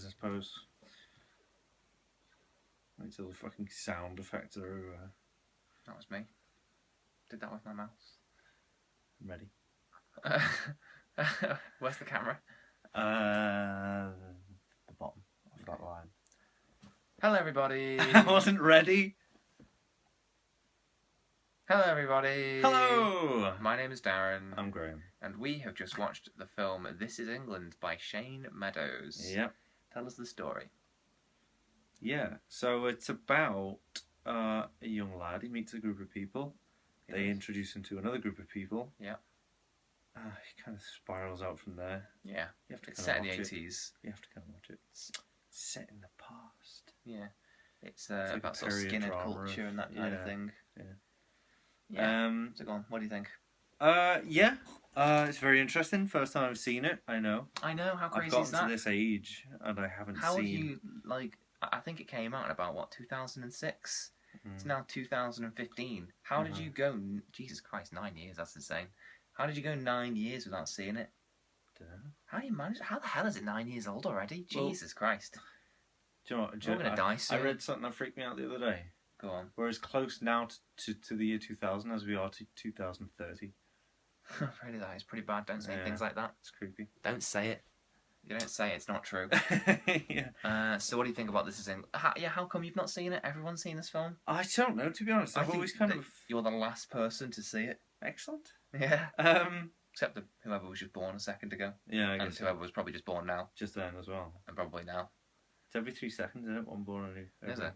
I suppose. Wait till the fucking sound effects are over. That was me. Did that with my mouse. I'm ready. Where's the camera? The bottom of that line. Hello, everybody. I wasn't ready. Hello, everybody. Hello. My name is Darren. I'm Graham. And we have just watched the film This Is England by Shane Meadows. Yep. Tell us the story. Yeah, so it's about a young lad. He meets a group of people. They introduce him to another group of people. Yeah. He kind of spirals out from there. Yeah. You have to It's kind of set in the watch 80s. You have to kind of watch it. It's set in the past. Yeah. It's like about a sort of period skinhead drama culture of- and that kind of yeah. thing. Yeah. Yeah. So go on. What do you think? Yeah. It's very interesting. First time I've seen it. I know. I know. How I've crazy gotten is that? to this age and I haven't How seen. have you, like, I think it came out in about, what, 2006? It's now 2015. How did you go, Jesus Christ, 9 years, that's insane. How did you go 9 years without seeing it? Dunno. How do you manage? How the hell is it 9 years old already? Well, Jesus Christ. Do you know what? We're going to die soon. I read something that freaked me out the other day. Go on. We're as close now to the year 2000 as we are to 2030. Really, that is pretty bad. Don't say Yeah. things like that. It's creepy. Don't say it. You don't say it, it's not true. Yeah. So what do you think about This Is England? How come you've not seen it? Everyone's seen this film? I don't know, to be honest. I I've think always kind that of... You're the last person to see it. Excellent. Yeah. Um, Except whoever was just born a second ago. yeah, I And guess whoever was probably just born now. just then as well. And probably now. It's every 3 seconds, isn't it? One born every... Is it?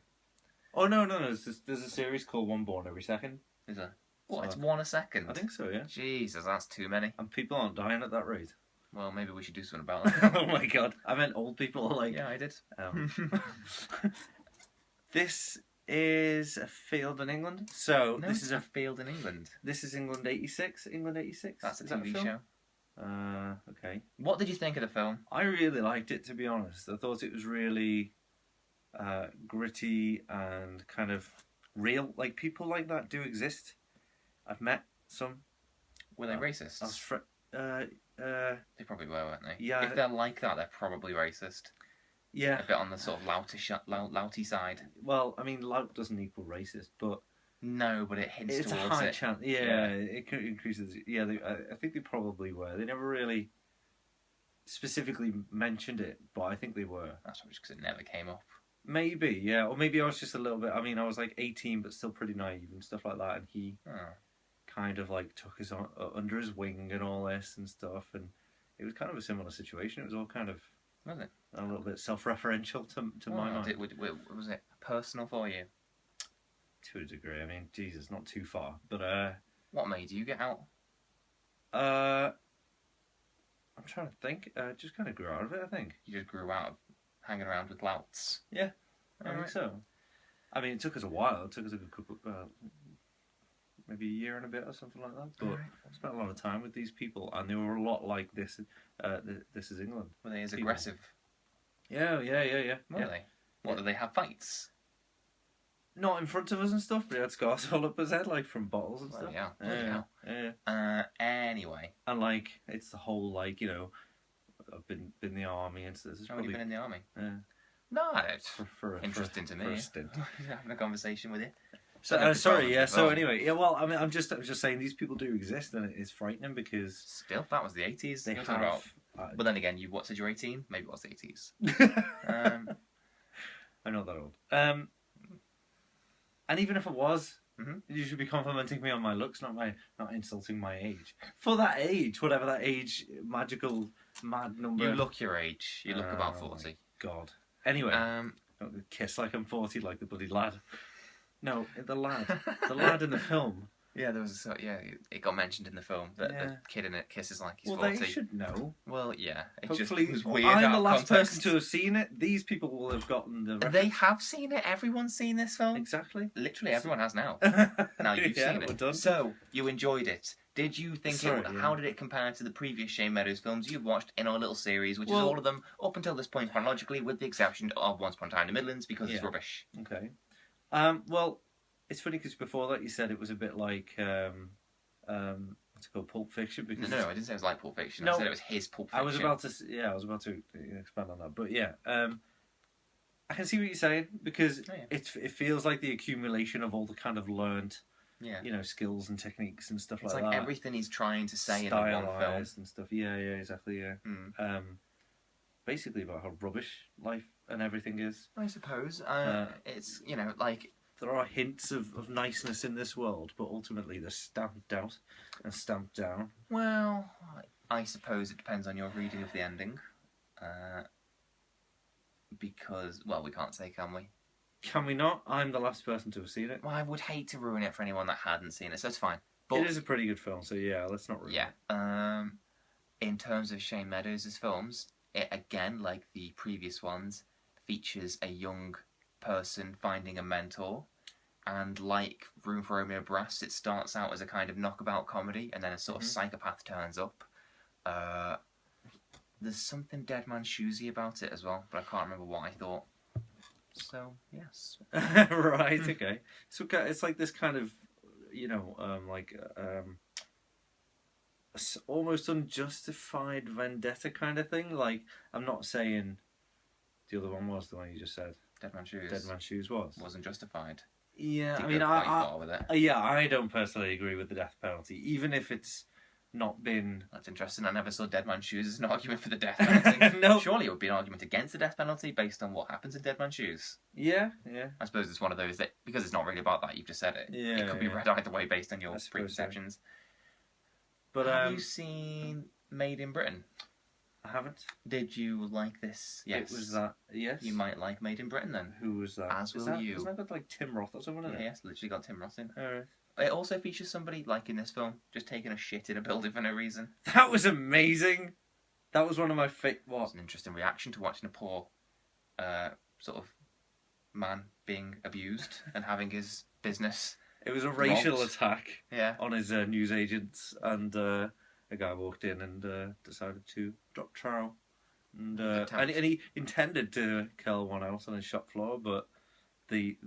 Oh, no. There's a series called One Born Every Second. Is it? What, So it's one a second? I think so, yeah. Jesus, that's too many. And people aren't dying at that rate. Well, maybe we should do something about that. Oh my god. I meant old people are like... Yeah, I did. This is a field in England. So No, this it's is a field in England. This is England 86. England 86. That's a Is that TV film? show. Okay. What did you think of the film? I really liked it, to be honest. I thought it was really gritty and kind of real. Like, people like that do exist. I've met some. Were they racist? I was They probably were, weren't they? Yeah. If they're like that, they're probably racist. yeah. A bit on the sort of louty side. Well, I mean, loud doesn't equal racist, but No, but it hints it's a towards high it. chance. Yeah, it increases. Yeah, I think they probably were. They never really specifically mentioned it, but I think they were. That's probably just because it never came up. Maybe, yeah. Or maybe I was just a little bit... I mean, I was like 18, but still pretty naive and stuff like that, and he kind of like took us under his wing and all this and stuff, and it was kind of a similar situation. It was all kind of Was it? a little bit self-referential to my mind. Was it personal for you? To a degree. I mean, Jesus, not too far. But, What made you get out? I'm trying to think. Just kind of grew out of it, I think. You just grew out of hanging around with louts. Yeah, I think Alright. so. I mean, it took us a while. It took us a good couple, maybe a year and a bit or something like that. But I spent a lot of time with these people, and they were a lot like this. This is England. Were they as People. aggressive? Yeah. Were they? What, did they have fights? Not in front of us and stuff, but he had scars all up his head, like from bottles and Well, stuff. yeah. Yeah. Anyway. And like, it's the whole like, you know, I've been in the army and stuff. How have you been in the army? Yeah. No, it's For interesting to me. For a stint. Having a conversation with you. So, sorry, yeah. So Oh. anyway, yeah. Well, I mean, I was just saying these people do exist, and it's frightening because Still, that was the 80s. they You're have. talking about. But then again, you what said you're 18? Maybe it was the 80s. I'm not that old. And even if it was, you should be complimenting me on my looks, not insulting my age. For that age, whatever that age, magical mad number. You look your age. You look about 40. My God. Anyway, don't kiss like I'm 40, like the bloody lad. No, the lad in the film. Yeah, there was it got mentioned in the film that Yeah. the kid in it kisses like he's Well, 40. they should know. Well, yeah. It Hopefully, just was weird. I'm out the of last context. person to have seen it. These people will have gotten the reference. They have seen it. Everyone's seen this film. Exactly. Literally everyone has now. Now you've Yeah, seen we're it. done. So you enjoyed it. Did you think Sorry, it? yeah. How did it compare to the previous Shane Meadows films you've watched in our little series, which is Well- all of them up until this point chronologically, with the exception of Once Upon a Time in the Midlands because it's Yeah. rubbish. Okay. Well, it's funny because before that you said it was a bit like what's to go Pulp Fiction because No, I didn't say it was like Pulp Fiction. No. I said it was his Pulp Fiction. I was about to expand on that, but yeah, I can see what you're saying because it feels like the accumulation of all the kind of learned, skills and techniques and stuff it's like like that. everything he's trying to say in the one film and stuff. Yeah, exactly. Yeah. Basically about how rubbish life and everything is. I suppose it's like there are hints of niceness in this world, but ultimately they're stamped out and stamped down. Well, I suppose it depends on your reading of the ending. Because, well, we can't say, can we? Can we not? I'm the last person to have seen it. Well, I would hate to ruin it for anyone that hadn't seen it, so it's fine. But it is a pretty good film, so yeah, let's not ruin it. In terms of Shane Meadows' films, it, again, like the previous ones, features a young person finding a mentor. And like Room for Romeo Brass, it starts out as a kind of knockabout comedy, and then a sort of psychopath turns up. There's something Dead Man Shoesy about it as well, but I can't remember what I thought. So, yes. Right, okay. So it's like this kind of, almost unjustified vendetta kind of thing. Like, I'm not saying the other one was the one you just said. Dead Man Shoes. Dead Man Shoes wasn't justified. Yeah, I mean, I don't personally agree with the death penalty, even if it's not been... That's interesting. I never saw Dead Man Shoes as an argument for the death penalty. No. Surely it would be an argument against the death penalty based on what happens in Dead Man Shoes. Yeah. I suppose it's one of those that, because it's not really about that, you've just said it. Yeah, it could be read either way based on your preconceptions. So. But have you seen Made in Britain? I haven't. Did you like this? Yes. It was that, yes. You might like Made in Britain then. Who was that? As will you. Isn't that got like Tim Roth or someone in it? Yes, literally got Tim Roth in. Alright. It also features somebody, like in this film, just taking a shit in a building for no reason. That was amazing. That was one of my It was an interesting reaction to watching a poor sort of man being abused and having his business. It was a racial robbed. attack Yeah. on his newsagents, and a guy walked in and decided to drop trowel. And he intended to kill one else on his shop floor, but the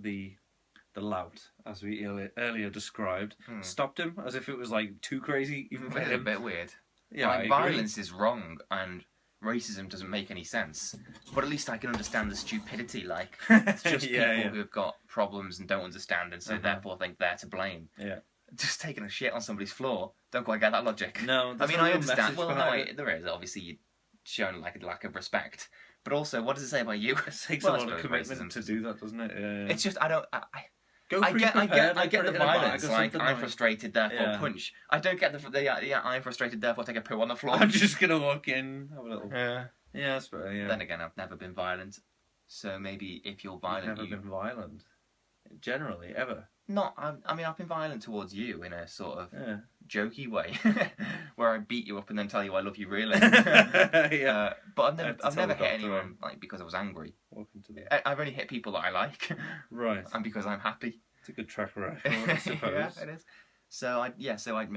lout, as we earlier described, stopped him as if it was like too crazy even for him. A bit weird. Yeah, like, violence is wrong and racism doesn't make any sense. But at least I can understand the stupidity. Like, it's just people who have got problems and don't understand, and so therefore think they're to blame. Yeah. Just taking a shit on somebody's floor. Don't quite get that logic. No, I mean, I understand. Well, no, there is obviously shown like a lack of respect. But also, what does it say about you? It takes a lot of commitment to do that, doesn't it? Yeah. It's just I get the violence. Like I'm frustrated, therefore punch. I don't get the I'm frustrated, therefore take a poo on the floor. I'm just gonna walk in, have a little. Yeah, that's better. Yeah. Then again, I've never been violent, so maybe if you're violent, you've never been violent. Generally, ever. Not. I mean, I've been violent towards you in a sort of jokey way, where I beat you up and then tell you I love you really. But I've never hit anyone like because I was angry. Welcome to the... I've only hit people that I like. Right. And because I'm happy. It's a good track record, I suppose. Yeah, it is. So maybe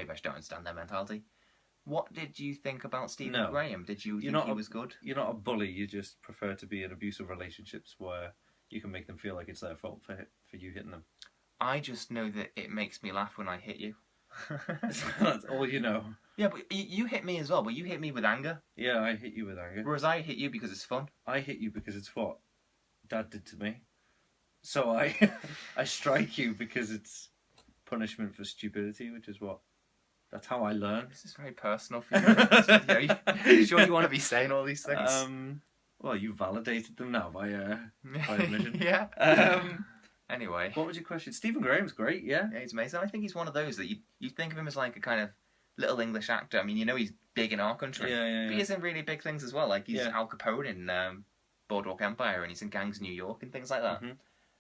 I just don't understand their mentality. What did you think about Stephen Graham? Did you think he was good? You're not a bully. You just prefer to be in abusive relationships where you can make them feel like it's their fault for you hitting them. I just know that it makes me laugh when I hit you. That's all you know. Yeah, but you hit me as well, but you hit me with anger. Yeah, I hit you with anger. Whereas I hit you because it's fun. I hit you because it's what Dad did to me. So I strike you because it's punishment for stupidity, which is that's how I learn. This is very personal for you. You sure you want to be saying all these things? Well, you validated them now by admission. Yeah. Anyway. What was your question? Stephen Graham's great, yeah? Yeah, he's amazing. I think he's one of those that you think of him as like a kind of little English actor. I mean, he's big in our country. Yeah. But he's in really big things as well. Like, he's Al Capone in Boardwalk Empire, and he's in Gangs of New York and things like that. Mm-hmm.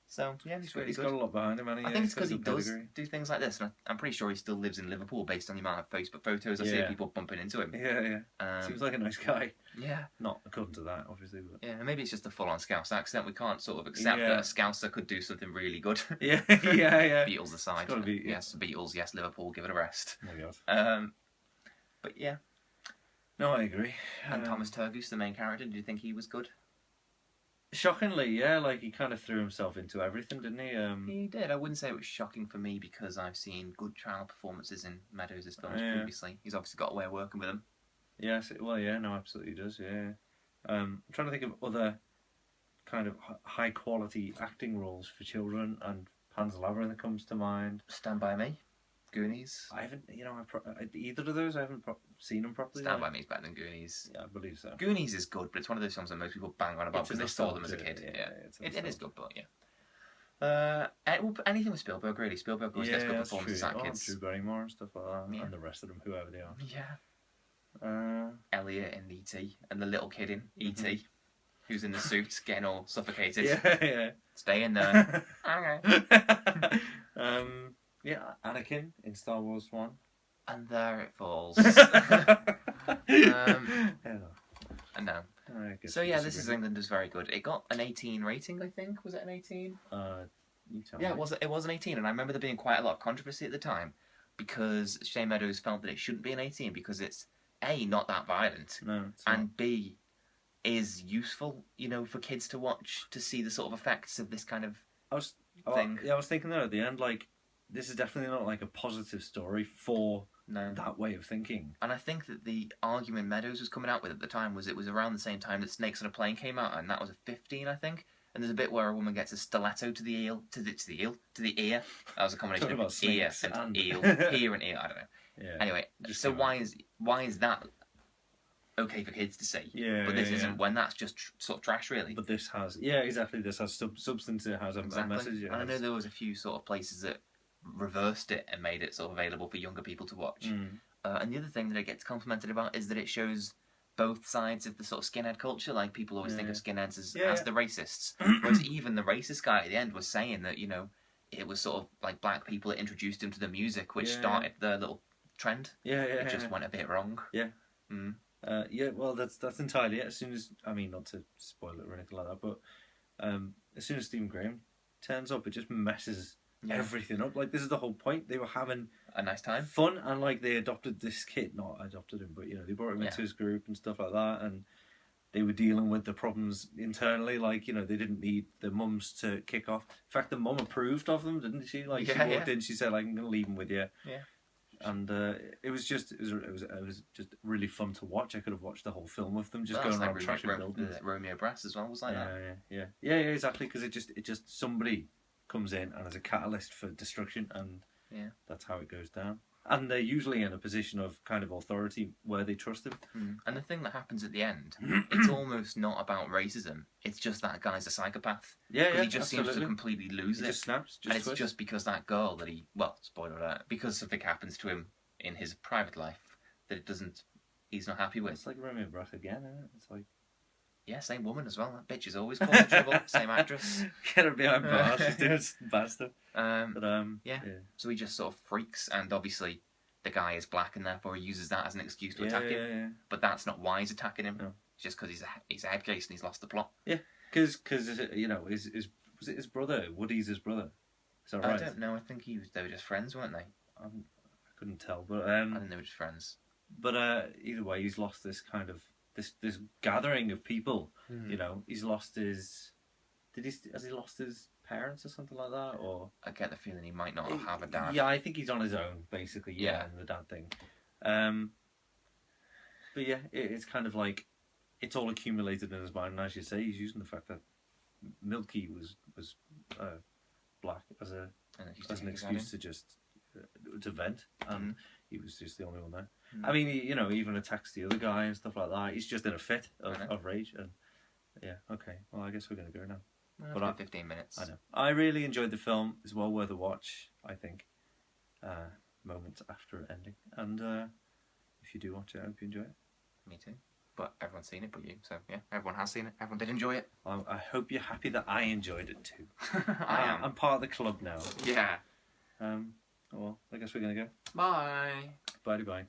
So, yeah, he's really good. He's got a lot behind him, hasn't he? I think it's because he does do things like this. And I'm pretty sure he still lives in Liverpool based on the amount of Facebook photos I see of people bumping into him. Yeah. Seems like a nice guy. Yeah. Not according to that, obviously. But... Yeah, maybe it's just a full-on Scouse accent. We can't sort of accept that a Scouser could do something really good. Yeah. Beatles aside. It's gotta be, Yes, Beatles, yes, Liverpool, give it a rest. Oh my God. But yeah. No, I agree. And Thomas Turgoose, the main character, did you think he was good? Shockingly, yeah, like he kind of threw himself into everything, didn't he? He did. I wouldn't say it was shocking for me because I've seen good child performances in Meadows' films Yeah. previously. He's obviously got a way of working with them. Yes, well, yeah, no, absolutely does, yeah. I'm trying to think of other kind of high quality acting roles for children, and Pan's Labyrinth comes to mind. Stand By Me, Goonies. I haven't, either of those. I haven't seen them properly. Stand By Me is better than Goonies. Yeah, I believe so. Goonies is good, but it's one of those films that most people bang on about because they saw them as a kid. Yeah, it is good, but anything with Spielberg, really. Spielberg always gets good performances at kids. Drew Barrymore and stuff like that, and the rest of them, whoever they are. Yeah. Elliot in E.T. and the little kid in E.T. who's in the suit getting all suffocated. Yeah. Stay in there. Okay. Yeah, Anakin in Star Wars 1. And there it falls. No. So yeah, This Is England is very good. It got an 18 rating, I think. Was it an 18? Yeah, it was an 18, and I remember there being quite a lot of controversy at the time because Shane Meadows felt that it shouldn't be an 18 because it's A, not that violent, and B, is useful, for kids to watch to see the sort of effects of this kind of thing. I was thinking there at the end, like, this is definitely not like a positive story for that way of thinking. And I think that the argument Meadows was coming out with at the time was it was around the same time that Snakes on a Plane came out, and that was a 15, I think. And there's a bit where a woman gets a stiletto to the ear. That was a combination of ear and eel, ear and ear. I don't know. Yeah. Anyway, so why is that okay for kids to see? Yeah. But this isn't. When that's just sort of trash, really. But this has, exactly. This has substance. It has a message. And I know there was a few sort of places that reversed it and made it sort of available for younger people to watch. And the other thing that it gets complimented about is that it shows both sides of the sort of skinhead culture. Like, people always think of skinheads as the racists, whereas even the racist guy at the end was saying that it was sort of like black people that introduced him to the music, which started the little trend. It just went a bit wrong. Well, that's entirely it. As soon as, not to spoil it or anything like that, but as soon as Stephen Graham turns up, it just messes everything up. Like, this is the whole point. They were having a nice time, fun, and like they adopted this kid. Not adopted him, but they brought him into his group and stuff like that, and they were dealing with the problems internally. Like, they didn't need the mums to kick off. In fact, the mum approved of them, didn't she? Like, she walked in, she said, like, I'm going to leave him with you. And it was just really fun to watch. I could have watched the whole film with them just going around trashing buildings. Romeo Brass as well was like that. Yeah, exactly. Because it just somebody comes in and is a catalyst for destruction, and that's how it goes down. And they're usually in a position of kind of authority where they trust him. And the thing that happens at the end, it's almost not about racism. It's just that guy's a psychopath. He just seems to completely lose it. He just snaps. And it's just because that girl that spoiler alert, because something happens to him in his private life that he's not happy with. It's like Romeo Brass again, isn't it? It's like... Yeah, same woman as well. That bitch is always causing trouble. Same actress. Get her behind bars. She's doing bad stuff. So he just sort of freaks, and obviously the guy is black, and therefore he uses that as an excuse to attack him. But that's not why he's attacking him. No. It's just because he's a head case and he's lost the plot. Yeah, because was it his brother? Woody's his brother. Is that right? I don't know. I think they were just friends, weren't they? I couldn't tell, but I think they were just friends. But either way, he's lost this kind of this gathering of people. He's lost his. Has he lost his parents or something like that? Or I get the feeling he might not have a dad. Yeah, I think he's on his own basically. Yeah, and the dad thing. But yeah, it's kind of like it's all accumulated in his mind. And as you say, he's using the fact that Milky was black as an excuse to just to vent, and he was just the only one there. I mean, he even attacks the other guy and stuff like that. He's just in a fit of rage, and okay. Well, I guess we're gonna go now. But 15 minutes. I know. I really enjoyed the film. It's well worth a watch, I think. Moments after ending, and if you do watch it, I hope you enjoy it. Me too. But everyone's seen it but you, so yeah, everyone has seen it. Everyone did enjoy it. I hope you're happy that I enjoyed it too. I am. I'm part of the club now. Yeah. Well, I guess we're gonna go. Bye. Bye.